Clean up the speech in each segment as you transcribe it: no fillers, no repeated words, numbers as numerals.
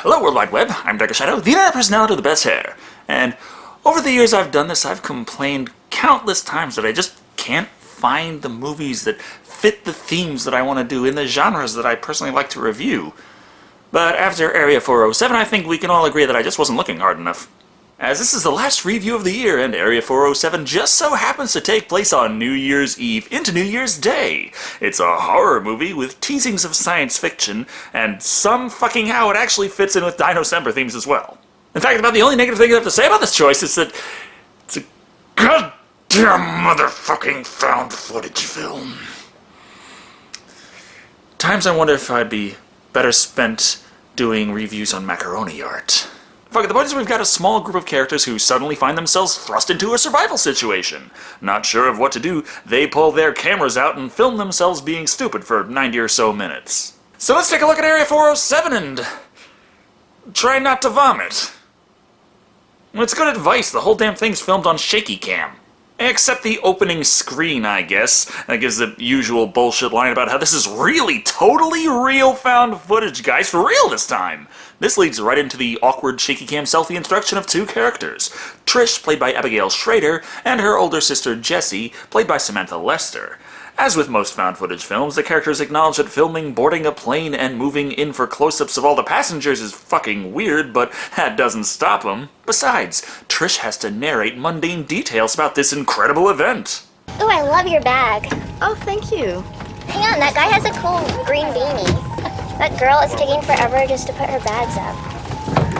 Hello, World Wide Web. I'm Dr. Shado, the internet personality with the best hair. And over the years I've done this, I've complained countless times that I just can't find the movies that fit the themes that I want to do in the genres that I personally like to review. But after Area 407, I think we can all agree that I just wasn't looking hard enough. As this is the last review of the year, and Area 407 just so happens to take place on New Year's Eve into New Year's Day. It's a horror movie with teasings of science fiction, and some fucking how it actually fits in with Dinocember themes as well. In fact, about the only negative thing I have to say about this choice is that it's a goddamn motherfucking found footage film. Times I wonder if I'd be better spent doing reviews on macaroni art. Fuck it, the point is we've got a small group of characters who suddenly find themselves thrust into a survival situation. Not sure of what to do, they pull their cameras out and film themselves being stupid for 90 or so minutes. So let's take a look at Area 407 and try not to vomit. Well, it's good advice, the whole damn thing's filmed on shaky cam. Except the opening screen, I guess. That gives the usual bullshit line about how this is really totally real found footage, guys, for real this time. This leads right into the awkward shaky cam selfie introduction of two characters. Trish, played by Abigail Schrader, and her older sister Jessie, played by Samantha Lester. As with most found footage films, the characters acknowledge that filming boarding a plane and moving in for close-ups of all the passengers is fucking weird, but that doesn't stop them. Besides, Trish has to narrate mundane details about this incredible event. Ooh, I love your bag. Oh, thank you. Hang on, that guy has a cool green beanie. That girl is taking forever just to put her bags up.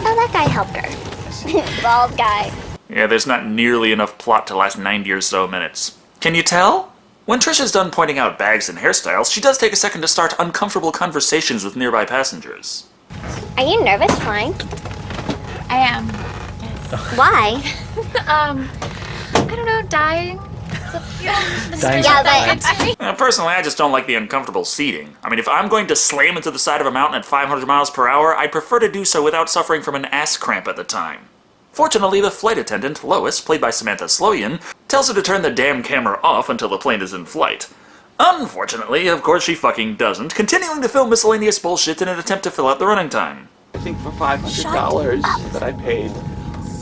Oh, that guy helped her. Bald guy. Yeah, there's not nearly enough plot to last 90 or so minutes. Can you tell? When Trish is done pointing out bags and hairstyles, she does take a second to start uncomfortable conversations with nearby passengers. Are you nervous flying? I am. Yes. Why? I don't know, dying. Yeah, but Personally, I just don't like the uncomfortable seating. I mean, if I'm going to slam into the side of a mountain at 500 miles per hour, I'd prefer to do so without suffering from an ass cramp at the time. Fortunately, the flight attendant, Lois, played by Samantha Sloyan, tells her to turn the damn camera off until the plane is in flight. Unfortunately, of course she fucking doesn't, continuing to film miscellaneous bullshit in an attempt to fill out the running time. I think for $500 that I paid,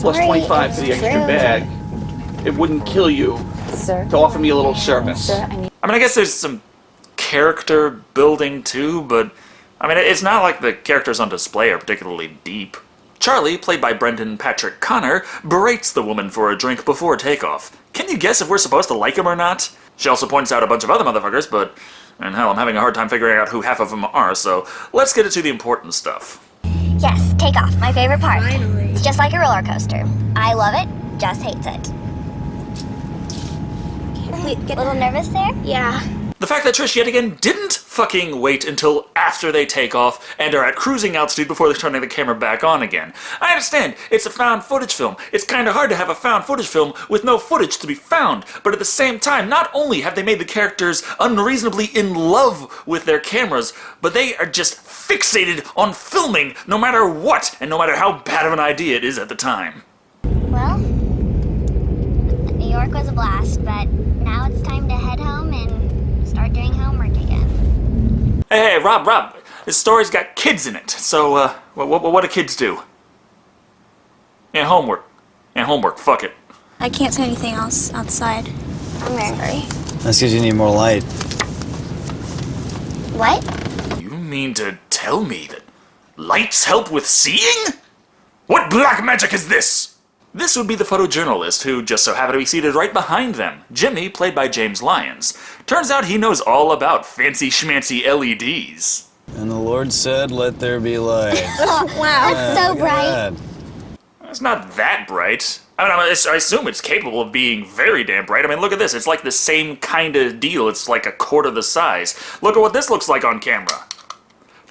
plus 25 for the extra bag, it wouldn't kill you to offer me a little service. I mean, I guess there's some character building too, but I mean, it's not like the characters on display are particularly deep. Charlie, played by Brendan Patrick Connor, berates the woman for a drink before takeoff. Can you guess if we're supposed to like him or not? She also points out a bunch of other motherfuckers, but, and hell, I'm having a hard time figuring out who half of them are, so let's get into the important stuff. yes, take off. My favorite part. Finally. It's just like a roller coaster. I love it, just hates it. A little nervous there? Yeah. The fact that Trish yet again didn't fucking wait until after they take off and are at cruising altitude before they're turning the camera back on again. I understand, it's a found footage film. It's kinda hard to have a found footage film with no footage to be found, but at the same time, not only have they made the characters unreasonably in love with their cameras, but they are just fixated on filming no matter what, and no matter how bad of an idea it is at the time. Well, New York was a blast, but now it's time to head home and start doing homework again. Hey, Rob, this story's got kids in it, so, what do kids do? Yeah, homework, fuck it. I can't say anything else outside. I'm very sorry. That's because you need more light. What? You mean to tell me that lights help with seeing? What black magic is this? This would be the photojournalist who just so happened to be seated right behind them, Jimmy, played by James Lyons. Turns out he knows all about fancy schmancy LEDs. And the Lord said, let there be light. Oh, wow, that's so bright. It's not that bright. I assume it's capable of being very damn bright. I mean, look at this. It's like the same kind of deal. It's like a quarter the size. Look at what this looks like on camera.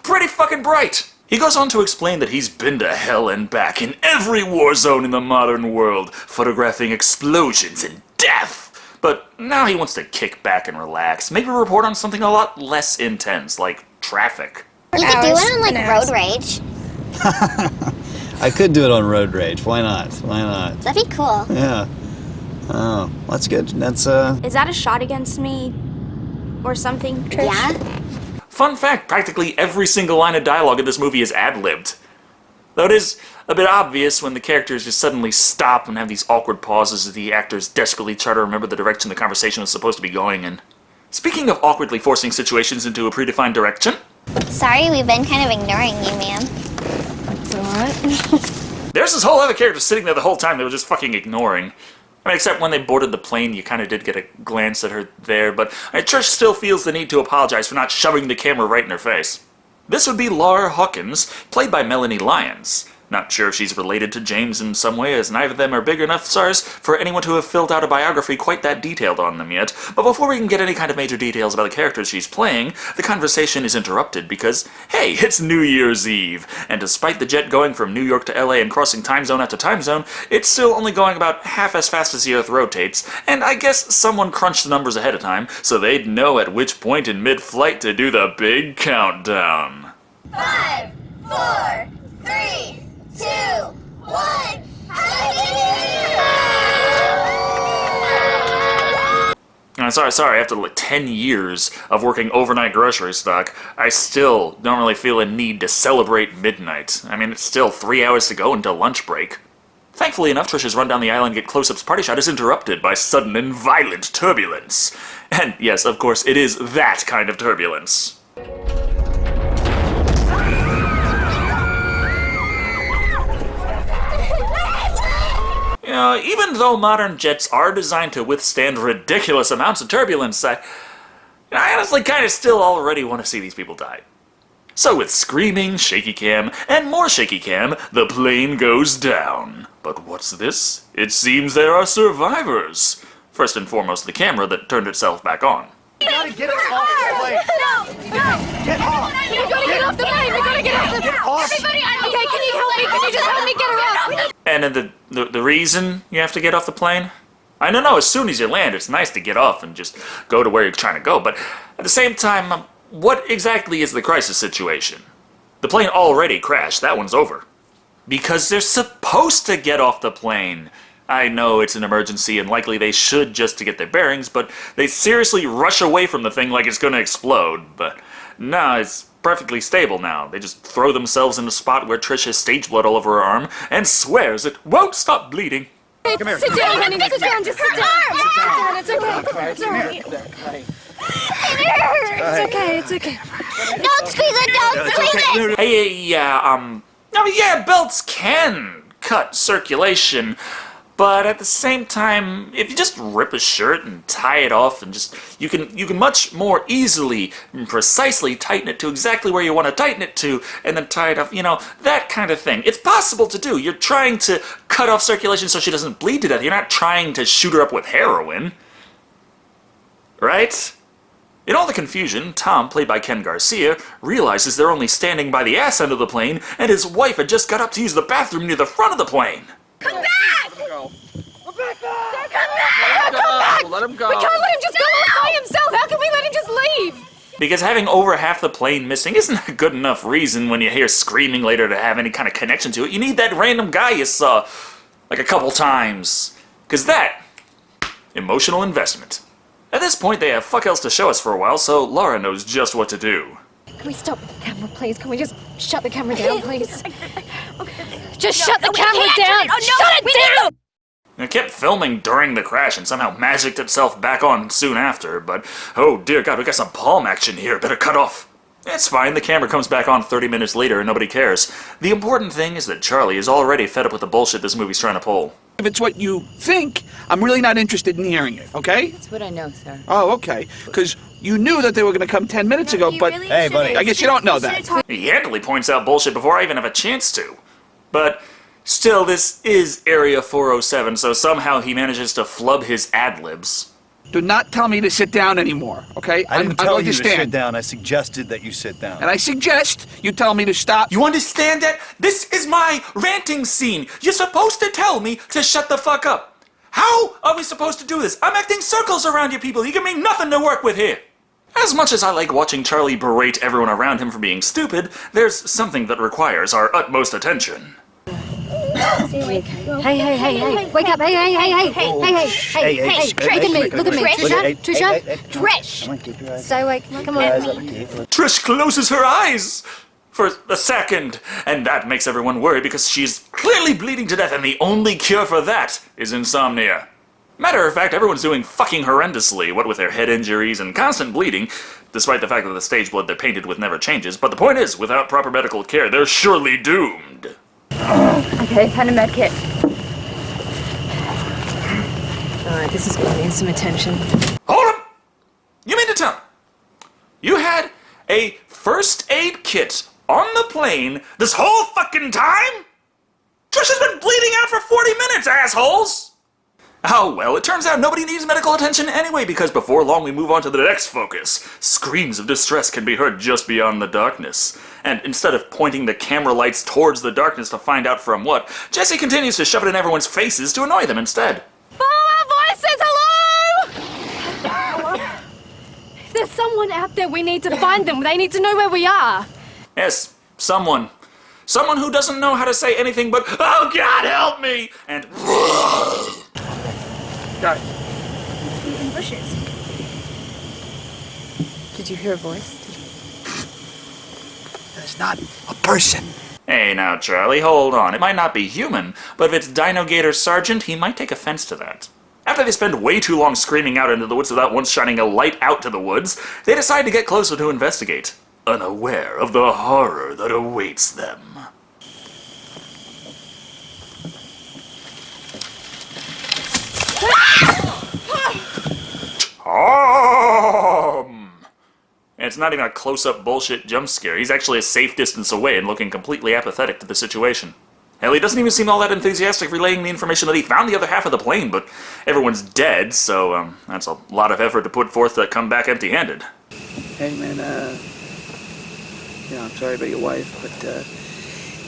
Pretty fucking bright. He goes on to explain that he's been to hell and back in every war zone in the modern world, photographing explosions and death. But now he wants to kick back and relax, maybe report on something a lot less intense, like traffic. You could do it on, like, road rage. I could do it on road rage. Why not? Why not? That'd be cool. Yeah. Oh, that's good. That's, Is that a shot against me or something, Trish? Yeah? Fun fact, practically every single line of dialogue in this movie is ad-libbed. Though it is a bit obvious when the characters just suddenly stop and have these awkward pauses as the actors desperately try to remember the direction the conversation was supposed to be going in. Speaking of awkwardly forcing situations into a predefined direction... Sorry, we've been kind of ignoring you, ma'am. It's alright. There's this whole other character sitting there the whole time they were just fucking ignoring. I mean, except when they boarded the plane, you kind of did get a glance at her there, but Trish still feels the need to apologize for not shoving the camera right in her face. This would be Laura Hawkins, played by Melanie Lyons. Not sure if she's related to James in some way, as neither of them are big enough stars for anyone to have filled out a biography quite that detailed on them yet. But before we can get any kind of major details about the characters she's playing, the conversation is interrupted because, hey, it's New Year's Eve, and despite the jet going from New York to LA and crossing time zone after time zone, it's still only going about half as fast as the Earth rotates, and I guess someone crunched the numbers ahead of time so they'd know at which point in mid-flight to do the big countdown. 5, 4, 3, 2, 1. Sorry, after like 10 years of working overnight grocery stock, I still don't really feel a need to celebrate midnight. I mean, it's still 3 hours to go until lunch break. Thankfully enough, Trish's run down the aisle and get close-ups party shot is interrupted by sudden and violent turbulence. And yes, of course, it is that kind of turbulence. You know, even though modern jets are designed to withstand ridiculous amounts of turbulence, I honestly kind of still already want to see these people die. So with screaming, shaky cam, and more shaky cam, the plane goes down. But what's this? It seems there are survivors. First and foremost, the camera that turned itself back on. You gotta get off the plane! No! Get off! We gotta get off the plane! We gotta get off the plane! Get off! Everybody, okay, can you help me? Can you just help me get her off? And then the reason you have to get off the plane? I don't know, as soon as you land, it's nice to get off and just go to where you're trying to go, but at the same time, what exactly is the crisis situation? The plane already crashed, that one's over. Because they're supposed to get off the plane. I know it's an emergency and likely they should just to get their bearings, but they seriously rush away from the thing like it's gonna explode. But no, it's perfectly stable now. They just throw themselves in the spot where Trish has stage blood all over her arm and swears it won't stop bleeding. Come here. Sit down, honey. Sit down. Just sit down. It's okay. It's alright. It's okay. It's okay. Don't squeeze it, don't squeeze it! Hey, yeah, belts can cut circulation, but at the same time, if you just rip a shirt and tie it off and you can much more easily and precisely tighten it to exactly where you want to tighten it to and then tie it off, that kind of thing. It's possible to do. You're trying to cut off circulation so she doesn't bleed to death. You're not trying to shoot her up with heroin. Right? In all the confusion, Tom, played by Ken Garcia, realizes they're only standing by the ass end of the plane and his wife had just got up to use the bathroom near the front of the plane. Come back! Go. Let him go. We can't let him just go off by himself. How can we let him just leave? Because having over half the plane missing isn't a good enough reason when you hear screaming later to have any kind of connection to it. You need that random guy you saw like a couple times. Because that, emotional investment. At this point, they have fuck else to show us for a while, so Laura knows just what to do. Can we stop the camera, please? Can we just shut the camera down, please? Just shut the camera down! Shut it down! It kept filming during the crash and somehow magicked itself back on soon after, but oh dear God, we got some palm action here, better cut off. It's fine, the camera comes back on 30 minutes later and nobody cares. The important thing is that Charlie is already fed up with the bullshit this movie's trying to pull. If it's what you think, I'm really not interested in hearing it, okay? That's what I know, sir. Oh, okay. Because you knew that they were going to come 10 minutes ago, but Hey, buddy. I guess you don't know that. He handily points out bullshit before I even have a chance to. But still, this is Area 407, so somehow he manages to flub his ad-libs. Do not tell me to sit down anymore, okay? I didn't I'm tell going you to to sit stand. down. I suggested that you sit down. And I suggest you tell me to stop. You understand that? This is my ranting scene. You're supposed to tell me to shut the fuck up. How are we supposed to do this? I'm acting circles around you people. You give me nothing to work with here. As much as I like watching Charlie berate everyone around him for being stupid, there's something that requires our utmost attention. Hey, wake up, hey, look at me, Trisha, Come on, keep your eyes. stay awake, come on. Trish closes her eyes. for a second, and that makes everyone worry because she's clearly bleeding to death and the only cure for that is insomnia. Matter of fact, everyone's doing fucking horrendously, what with their head injuries and constant bleeding, despite the fact that the stage blood they're painted with never changes, but the point is, without proper medical care, they're surely doomed. Okay, found a med kit. Alright, this is gonna need some attention. Hold up! You mean to tell me you had a first aid kit on the plane this whole fucking time? Trish has been bleeding out for 40 minutes, assholes! Oh, well, it turns out nobody needs medical attention anyway, because before long we move on to the next focus. Screams of distress can be heard just beyond the darkness. And instead of pointing the camera lights towards the darkness to find out from what, Jesse continues to shove it in everyone's faces to annoy them instead. Follow our voices! Hello! There's someone out there. We need to find them. They need to know where we are. Yes, someone. Someone who doesn't know how to say anything but, "Oh God, help me!" and Got it. In bushes. Did you hear a voice? That's not a person. Hey now, Charlie, hold on. It might not be human, but if it's Dino Gator Sergeant, he might take offense to that. After they spend way too long screaming out into the woods without once shining a light out to the woods, they decide to get closer to investigate, unaware of the horror that awaits them. It's not even a close-up bullshit jump scare. He's actually a safe distance away and looking completely apathetic to the situation. Hell, he doesn't even seem all that enthusiastic relaying the information that he found the other half of the plane, but everyone's dead, so that's a lot of effort to put forth to come back empty-handed. Hey, man, I'm sorry about your wife, but,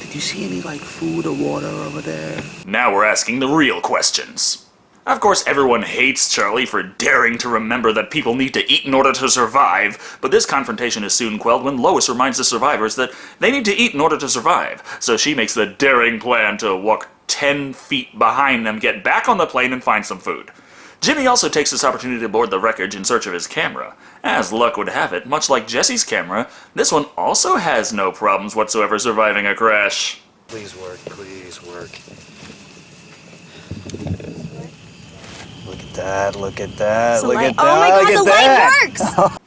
did you see any, food or water over there? Now we're asking the real questions. Of course, everyone hates Charlie for daring to remember that people need to eat in order to survive, but this confrontation is soon quelled when Lois reminds the survivors that they need to eat in order to survive, so she makes the daring plan to walk 10 feet behind them, get back on the plane, and find some food. Jimmy also takes this opportunity to board the wreckage in search of his camera. As luck would have it, much like Jesse's camera, this one also has no problems whatsoever surviving a crash. Please work, please work. Look at that, look at that, look at that, Oh my god, look the at that! light works!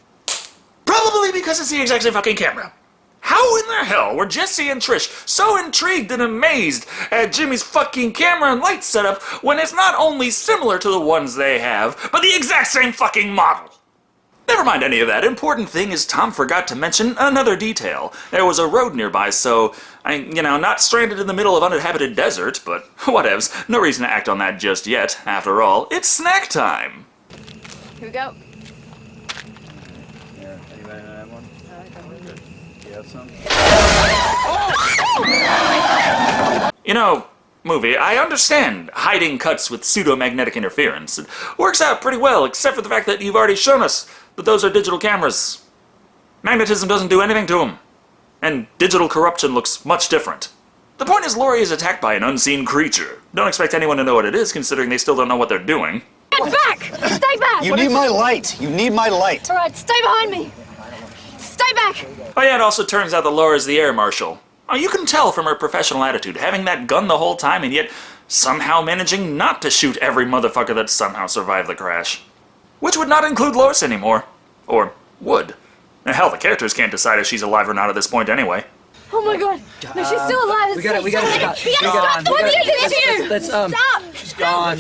Probably because it's the exact same fucking camera. How in the hell were Jesse and Trish so intrigued and amazed at Jimmy's fucking camera and light setup when it's not only similar to the ones they have, but the exact same fucking model? Never mind any of that. Important thing is Tom forgot to mention another detail. There was a road nearby, so not stranded in the middle of uninhabited desert, but whatevs. No reason to act on that just yet. After all, it's snack time. Here we go. Yeah, anybody have one? You have some? Movie, I understand hiding cuts with pseudo-magnetic interference. It works out pretty well, except for the fact that you've already shown us that those are digital cameras. Magnetism doesn't do anything to them. And digital corruption looks much different. The point is Lori is attacked by an unseen creature. Don't expect anyone to know what it is, considering they still don't know what they're doing. Get back! Stay back! You need my light! You need my light! Alright, stay behind me! Stay back! Oh yeah, it also turns out that Laura's the air marshal. Oh, you can tell from her professional attitude, having that gun the whole time and yet somehow managing not to shoot every motherfucker that somehow survived the crash. Which would not include Lois anymore. Or would. Hell, the characters can't decide if she's alive or not at this point anyway. Oh my god! No, she's still alive! We gotta stop. We gotta stop! What did you do to you? Let's, Stop! She's gone.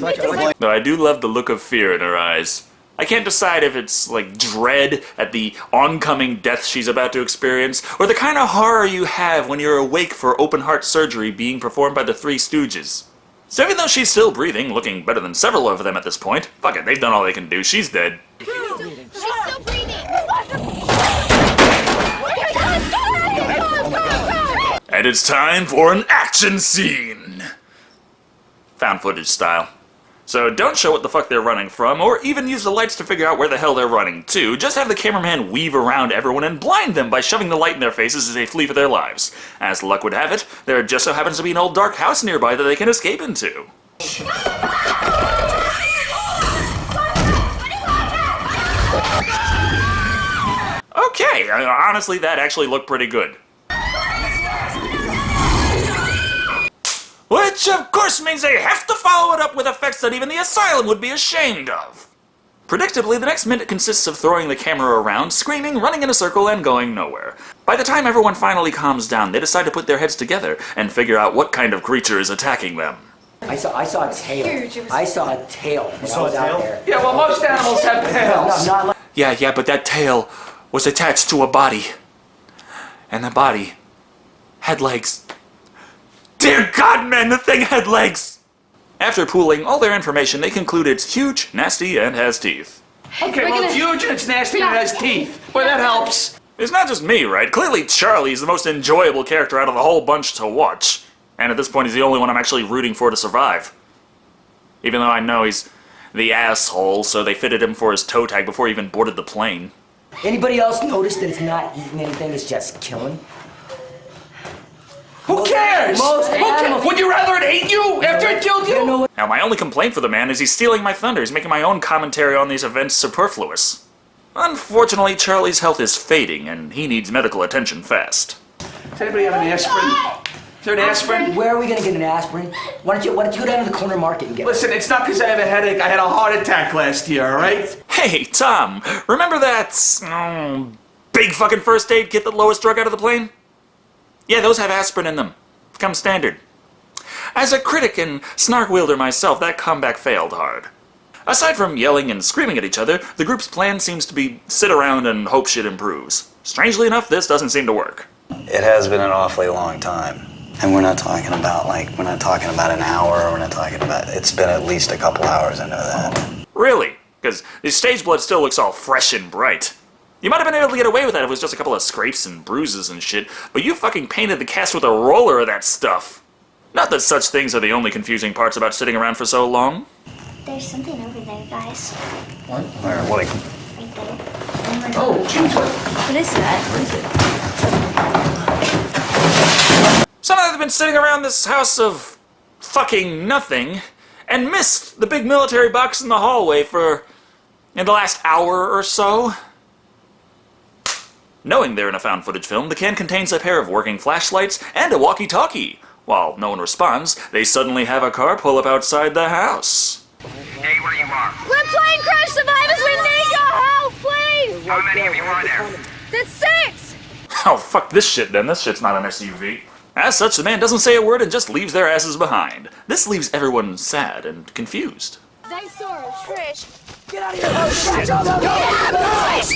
Though I do love the look of fear in her eyes. I can't decide if it's dread at the oncoming death she's about to experience, or the kind of horror you have when you're awake for open heart surgery being performed by the Three Stooges. So even though she's still breathing, looking better than several of them at this point, fuck it, they've done all they can do, she's dead. She's still breathing. And it's time for an action scene! Found footage style. So don't show what the fuck they're running from, or even use the lights to figure out where the hell they're running to. Just have the cameraman weave around everyone and blind them by shoving the light in their faces as they flee for their lives. As luck would have it, there just so happens to be an old dark house nearby that they can escape into. Okay, honestly that actually looked pretty good. Which, of course, means they have to follow it up with effects that even the asylum would be ashamed of. Predictably, the next minute consists of throwing the camera around, screaming, running in a circle, and going nowhere. By the time everyone finally calms down, they decide to put their heads together and figure out what kind of creature is attacking them. I saw a tail. I saw a tail when I was out there. Yeah, well, most animals have tails. No, not like Yeah, but that tail was attached to a body. And the body had legs. Dear God, man, the thing had legs! After pooling all their information, they conclude it's huge, nasty, and has teeth. Okay, well, it's huge and it's nasty and it has teeth. Boy, that helps. It's not just me, right? Clearly Charlie's the most enjoyable character out of the whole bunch to watch. And at this point, he's the only one I'm actually rooting for to survive. Even though I know he's the asshole, so they fitted him for his toe tag before he even boarded the plane. Anybody else notice that it's not eating anything, it's just killing? Who cares? Most animals. Would you rather it ate you after it killed you? You know what? Now, my only complaint for the man is he's stealing my thunder. He's making my own commentary on these events superfluous. Unfortunately, Charlie's health is fading, and he needs medical attention fast. Does anybody have an aspirin? Is there an aspirin? Where are we gonna get an aspirin? Why don't you go down to the corner market and get Listen, it's not because I have a headache. I had a heart attack last year, all right? Hey, Tom, remember that big fucking first aid kit that Lois drug out of the plane? Yeah, those have aspirin in them. Comes standard. As a critic and snark wielder myself, that comeback failed hard. Aside from yelling and screaming at each other, the group's plan seems to be sit around and hope shit improves. Strangely enough, this doesn't seem to work. It has been an awfully long time. And we're not talking about an hour, we're not talking about, it's been at least a couple hours, I know that. Really? Because the stage blood still looks all fresh and bright. You might have been able to get away with that if it was just a couple of scrapes and bruises and shit, but you fucking painted the cast with a roller of that stuff. Not that such things are the only confusing parts about sitting around for so long. There's something over there, guys. Where, like, Right there. Oh, jeez. What is that? Somehow they've been sitting around this house of fucking nothing and missed the big military box in the hallway in the last hour or so. Knowing they're in a found footage film, the can contains a pair of working flashlights and a walkie-talkie. While no one responds, they suddenly have a car pull up outside the house. Stay where you are. We're plane crash survivors! We need your help, please! How many of you are there? That's 6! Oh, fuck this shit then. This shit's not an SUV. As such, the man doesn't say a word and just leaves their asses behind. This leaves everyone sad and confused. They saw us. Trish. Get out of here!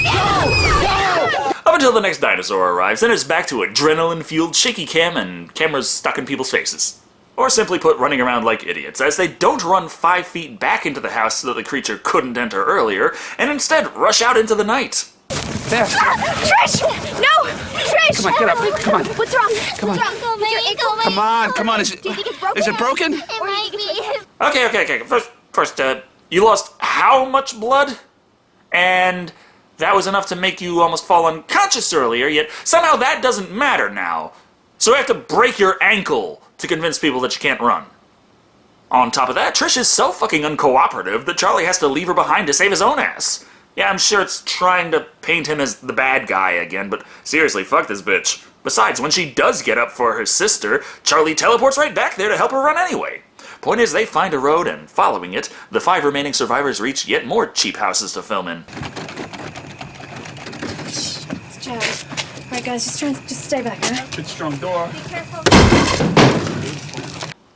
Oh, Up until the next dinosaur arrives, then it's back to adrenaline-fueled shaky cam and cameras stuck in people's faces. Or simply put, running around like idiots, as they don't run 5 feet back into the house so that the creature couldn't enter earlier, and instead rush out into the night. There. Trish! No! Trish! Come on, get up. Come on. What's wrong? Come on. What's wrong? Is your ankle Come on. Is Do you think it's broken? it broken? It might be. Okay. First, you lost how much blood? And that was enough to make you almost fall unconscious earlier, yet somehow that doesn't matter now. So we have to break your ankle to convince people that you can't run. On top of that, Trish is so fucking uncooperative that Charlie has to leave her behind to save his own ass. Yeah, I'm sure it's trying to paint him as the bad guy again, but seriously, fuck this bitch. Besides, when she does get up for her sister, Charlie teleports right back there to help her run anyway. Point is, they find a road, and following it, the 5 remaining survivors reach yet more cheap houses to film in. It's Joe. Alright, guys, just stay back, huh? Good strong door.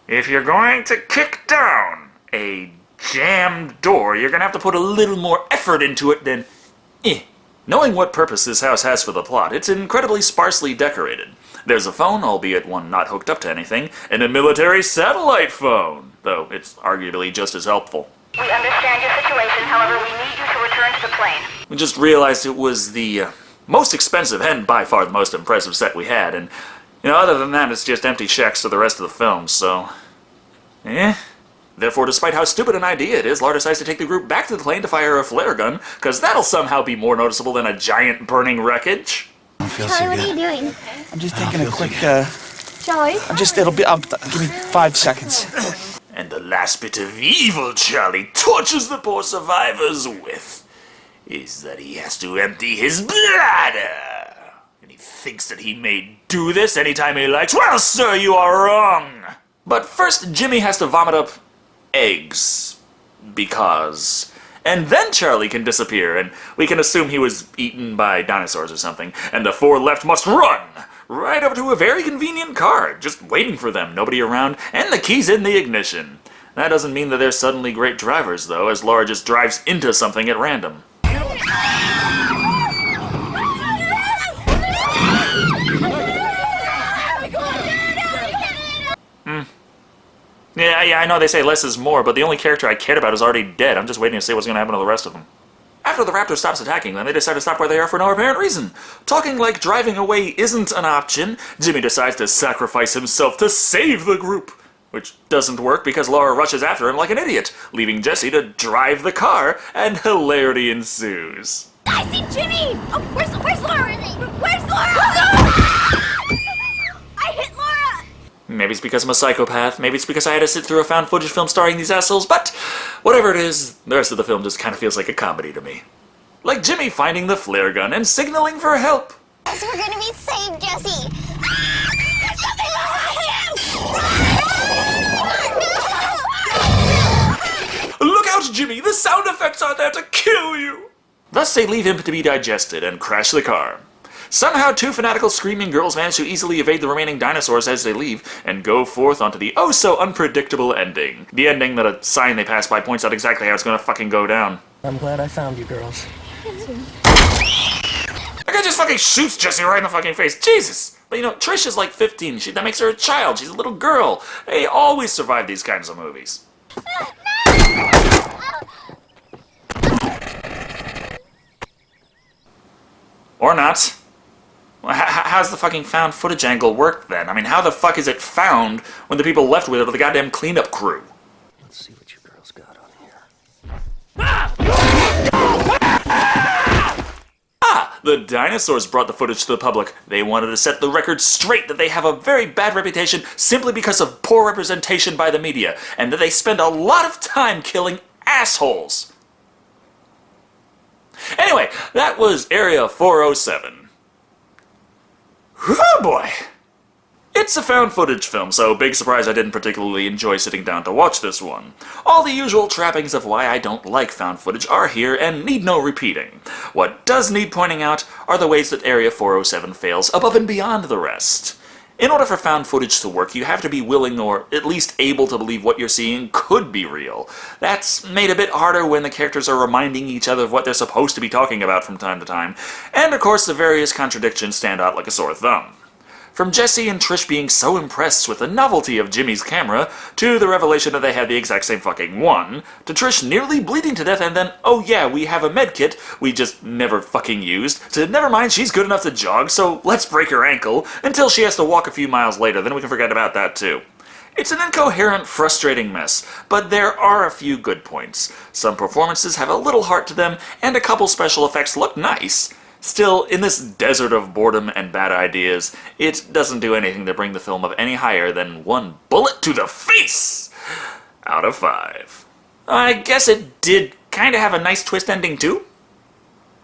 If you're going to kick down a jammed door, you're gonna have to put a little more effort into it than Knowing what purpose this house has for the plot, it's incredibly sparsely decorated. There's a phone, albeit one not hooked up to anything, and a military satellite phone, though it's arguably just as helpful. We understand your situation, however, we need you to return to the plane. We just realized it was the most expensive and by far the most impressive set we had, and, other than that, it's just empty checks to the rest of the film, so... Therefore, despite how stupid an idea it is, Lar decides to take the group back to the plane to fire a flare gun, because that'll somehow be more noticeable than a giant burning wreckage. Charlie, what are you doing? I'm just taking a quick, Charlie? give me 5 seconds. And the last bit of evil Charlie tortures the poor survivors with is that he has to empty his bladder. And he thinks that he may do this anytime he likes. Well, sir, you are wrong. But first, Jimmy has to vomit up eggs. Because. And then Charlie can disappear, and we can assume he was eaten by dinosaurs or something, and the four left must run! Right over to a very convenient car, just waiting for them, nobody around, and the keys in the ignition. That doesn't mean that they're suddenly great drivers, though, as Laura just drives into something at random. Yeah, I know they say less is more, but the only character I cared about is already dead. I'm just waiting to see what's going to happen to the rest of them. After the raptor stops attacking them, they decide to stop where they are for no apparent reason. Talking like driving away isn't an option, Jimmy decides to sacrifice himself to save the group. Which doesn't work because Laura rushes after him like an idiot, leaving Jesse to drive the car, and hilarity ensues. I see Jimmy! Oh, where's Laura? Where's Laura? I hit Laura! Maybe it's because I'm a psychopath, maybe it's because I had to sit through a found footage film starring these assholes, but whatever it is, the rest of the film just kind of feels like a comedy to me. Like Jimmy finding the flare gun and signaling for help. Yes, we're gonna be saved, Jesse! There's something behind you! Look out, Jimmy! The sound effects are there to kill you! Thus they leave him to be digested and crash the car. Somehow two fanatical screaming girls manage to easily evade the remaining dinosaurs as they leave, and go forth onto the oh-so-unpredictable ending. The ending that a sign they pass by points out exactly how it's gonna fucking go down. I'm glad I found you girls. That guy just fucking shoots Jesse right in the fucking face. Jesus! But you know, Trish is like 15. That makes her a child. She's a little girl. They always survive these kinds of movies. Or not. Well, how's the fucking found footage angle work then? I mean, how the fuck is it found when the people left with it are the goddamn cleanup crew? Let's see what you girls got on here. The dinosaurs brought the footage to the public. They wanted to set the record straight that they have a very bad reputation simply because of poor representation by the media, and that they spend a lot of time killing assholes. Anyway, that was Area 407. Oh boy! It's a found footage film, so big surprise I didn't particularly enjoy sitting down to watch this one. All the usual trappings of why I don't like found footage are here and need no repeating. What does need pointing out are the ways that Area 407 fails above and beyond the rest. In order for found footage to work, you have to be willing or at least able to believe what you're seeing could be real. That's made a bit harder when the characters are reminding each other of what they're supposed to be talking about from time to time, and of course the various contradictions stand out like a sore thumb. From Jesse and Trish being so impressed with the novelty of Jimmy's camera, to the revelation that they had the exact same fucking one, to Trish nearly bleeding to death and then, oh yeah, we have a medkit we just never fucking used, to never mind, she's good enough to jog, so let's break her ankle, until she has to walk a few miles later, then we can forget about that too. It's an incoherent, frustrating mess, but there are a few good points. Some performances have a little heart to them, and a couple special effects look nice. Still, in this desert of boredom and bad ideas, it doesn't do anything to bring the film up any higher than 1 bullet to the face out of 5. I guess it did kind of have a nice twist ending too.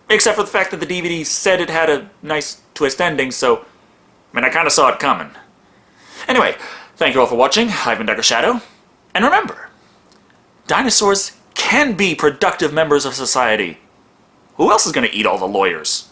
Except for the fact that the DVD said it had a nice twist ending, so, I mean, I kind of saw it coming. Anyway, thank you all for watching. I've been Dr. Shado, and remember, dinosaurs can be productive members of society. Who else is going to eat all the lawyers?